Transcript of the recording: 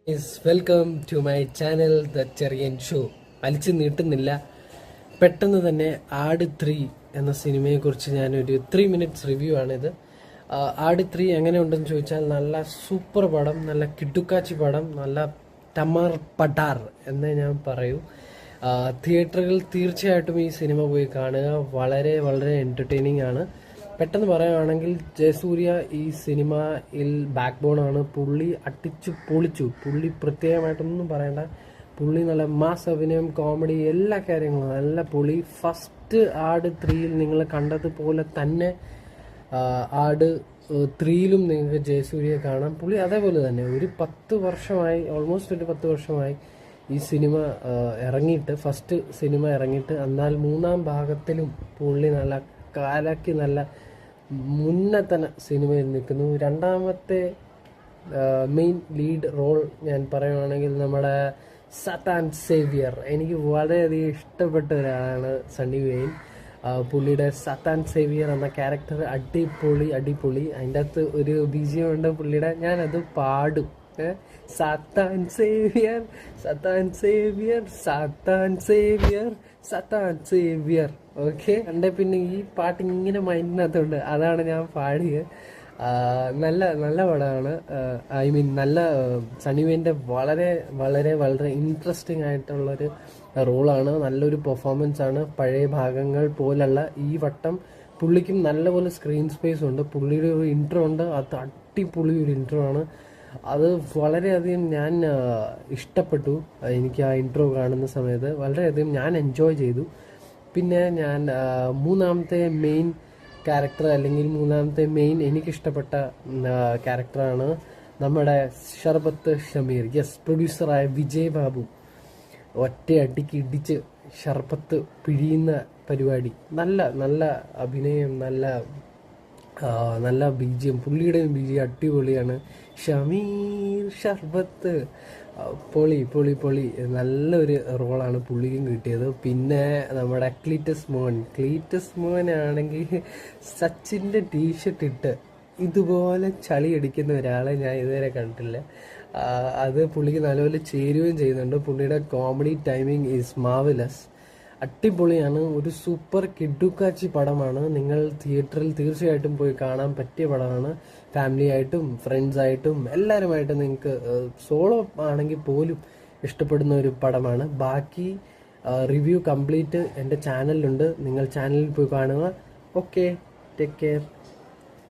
Welcome to my channel the Cheriyan show. വലിച്ചു നീട്ടുന്നില്ല, പെട്ടെന്ന് തന്നെ ആട് 3 എന്ന സിനിമയെക്കുറിച്ച് ഞാനൊരു 3 മിനിറ്റ്സ് റിവ്യൂ ആണിത്. ആട് 3 എങ്ങനെ ഉണ്ടെന്ന് ചോദിച്ചാൽ നല്ല സൂപ്പർ പടം, നല്ല കിടുക്കാച്ചി പടം, നല്ല ടമർ പടാർ എന്നേ ഞാൻ പറയൂ. തിയേറ്ററുകൾ തീർച്ചയായിട്ടും ഈ സിനിമ പോയി കാണുക. വളരെ വളരെ എൻ്റർടൈനിങ് ആണ്. പെട്ടെന്ന് പറയുകയാണെങ്കിൽ ജയസൂര്യ ഈ സിനിമയിൽ ബാക്ക് ബോൺ ആണ്. പുള്ളി അട്ടിച്ചു പൊളിച്ചു. പുള്ളി പ്രത്യേകമായിട്ടൊന്നും പറയണ്ട, പുള്ളി നല്ല മാസ് അഭിനയം, കോമഡി, എല്ലാ കാര്യങ്ങളും നല്ല പുള്ളി. ഫസ്റ്റ് ആട് 3യിൽ നിങ്ങൾ കണ്ടതുപോലെ തന്നെ ആട് 3യിലും നിങ്ങൾക്ക് ജയസൂര്യയെ കാണാം. പുള്ളി അതേപോലെ തന്നെ ഒരു 10 വർഷമായി, ഓൾമോസ്റ്റ് ഒരു 10 വർഷമായി ഈ സിനിമ ഇറങ്ങിയിട്ട്, ഫസ്റ്റ് സിനിമ ഇറങ്ങിയിട്ട്. എന്നാൽ മൂന്നാം ഭാഗത്തിലും പുള്ളി നല്ല കാലാക്കി നല്ല മുന്നത്തന സിനിമയിൽ നിൽക്കുന്നു. രണ്ടാമത്തെ മെയിൻ ലീഡ് റോൾ ഞാൻ പറയുകയാണെങ്കിൽ നമ്മുടെ സത്താൻ സേവിയർ. എനിക്ക് വളരെയധികം ഇഷ്ടപ്പെട്ട ഒരാളാണ് സണ്ണി വെയിൻ. പുള്ളിയുടെ സത്താൻ സേവിയർ എന്ന ക്യാരക്ടർ അടിപൊളി. അതിൻ്റെ അകത്ത് ഒരു BGM ഉണ്ട് പുള്ളിയുടെ, ഞാനത് പാടും. Satan Xavier, Satan Xavier, Satan Xavier, Satan Xavier. Okay, എൻ്റെ പിന്നെ ഈ പാട്ട് ഇങ്ങനെ മൈൻഡിനകത്തുണ്ട്, അതാണ് ഞാൻ പാടിയത്. നല്ല നല്ല പടമാണ്. ഐ മീൻ നല്ല സണ്ണിവേൻ്റെ വളരെ വളരെ വളരെ ഇൻട്രസ്റ്റിംഗ് ആയിട്ടുള്ളൊരു റോളാണ്. നല്ലൊരു പെർഫോമൻസ് ആണ്. പഴയ ഭാഗങ്ങൾ പോലല്ല ഈ വട്ടം. പുള്ളിക്കും നല്ലപോലെ സ്ക്രീൻ സ്പേസ് ഉണ്ട്. പുള്ളിയുടെ ഒരു ഇൻട്രോ ഉണ്ട്, അത് അടിപൊളി ഒരു ഇൻട്രോ ആണ്. അത് വളരെയധികം ഞാൻ ഇഷ്ടപ്പെട്ടു. എനിക്ക് ആ ഇൻട്രോ കാണുന്ന സമയത്ത് വളരെയധികം ഞാൻ എൻജോയ് ചെയ്തു. പിന്നെ ഞാൻ മൂന്നാമത്തെ മെയിൻ ക്യാരക്ടർ, അല്ലെങ്കിൽ മൂന്നാമത്തെ മെയിൻ എനിക്കിഷ്ടപ്പെട്ട ക്യാരക്ടറാണ് നമ്മുടെ ഷർബത്ത് ഷമീർ. യെസ്, പ്രൊഡ്യൂസറായ വിജയ് ബാബു ഒറ്റയടിക്ക് ഇടിച്ച് ഷർബത്ത് പിഴിയുന്ന പരിപാടി. നല്ല നല്ല അഭിനയം, നല്ല BGM. പുള്ളിയുടെയും BGM അടിപൊളിയാണ്. ഷമീർ ഷർബത്ത് പൊളി. നല്ലൊരു റോളാണ് പുള്ളിക്കും കിട്ടിയത്. പിന്നെ നമ്മുടെ ക്ലീറ്റസ് മോൻ ആണെങ്കിൽ സച്ചിൻ്റെ ടീഷർട്ട് ഇട്ട് ഇതുപോലെ ചളി അടിക്കുന്ന ഒരാളെ ഞാൻ ഇതുവരെ കണ്ടിട്ടില്ല. അത് പുള്ളിക്ക് നല്ലപോലെ ചേരുകയും ചെയ്യുന്നുണ്ട്. പുള്ളിയുടെ കോമഡി ടൈമിംഗ് ഈസ് മാർവലസ്. അടിപൊളിയാണ്. ഒരു സൂപ്പർ കിഡുക്കാച്ചി പടമാണ്. നിങ്ങൾ തിയേറ്ററിൽ തീർച്ചയായിട്ടും പോയി കാണാൻ പറ്റിയ പടമാണ്. ഫാമിലി ആയിട്ടും ഫ്രണ്ട്സായിട്ടും എല്ലാവരുമായിട്ടും നിങ്ങൾക്ക് സോളോ ആണെങ്കിൽ പോലും ഇഷ്ടപ്പെടുന്ന ഒരു പടമാണ്. ബാക്കി റിവ്യൂ കംപ്ലീറ്റ് എൻ്റെ ചാനലിലുണ്ട്. നിങ്ങൾ ചാനലിൽ പോയി കാണുക. Okay, take care.